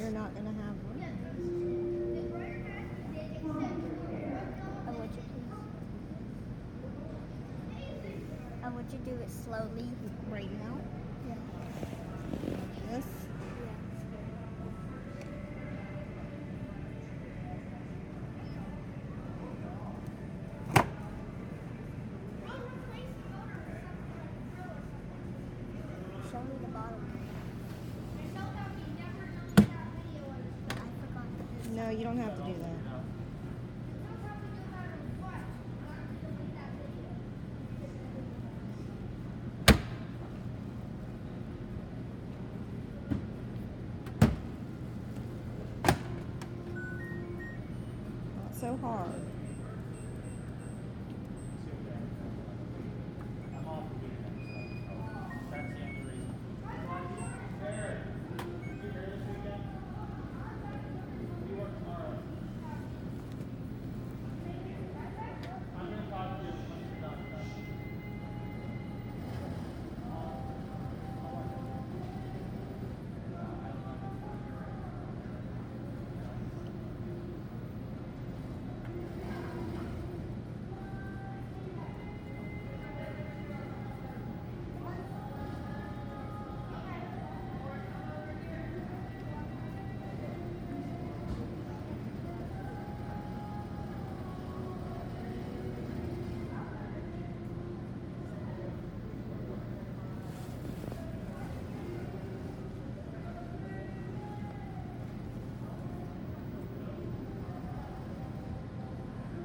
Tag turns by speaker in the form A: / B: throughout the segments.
A: you're not going to have one.
B: Would you do it slowly?
A: Right now?
B: Yeah.
A: This?
B: Show me the bottom. I forgot.
A: No, you don't have to do that. Not so hard.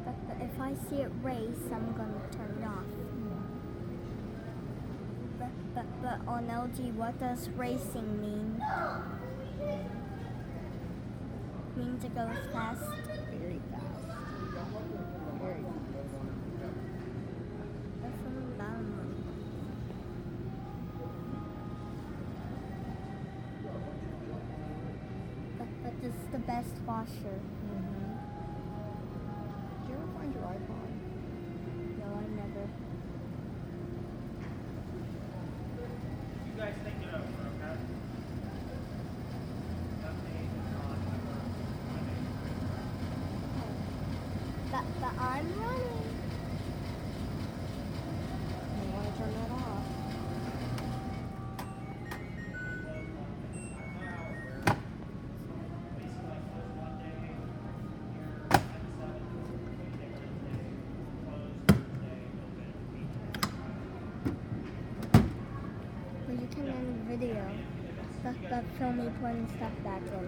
B: But if I see it race, I'm gonna turn it off. But on LG, what does racing mean? Means it goes fast.
A: Very fast. Very fast.
B: That's from the bottom one. But this is the best washer.
A: Did you ever find your iPod?
B: No, I never.
C: You guys think it over, okay?
B: But I'm running.
A: You want to turn that off?
B: Well, you can end the video. But film me putting stuff back in.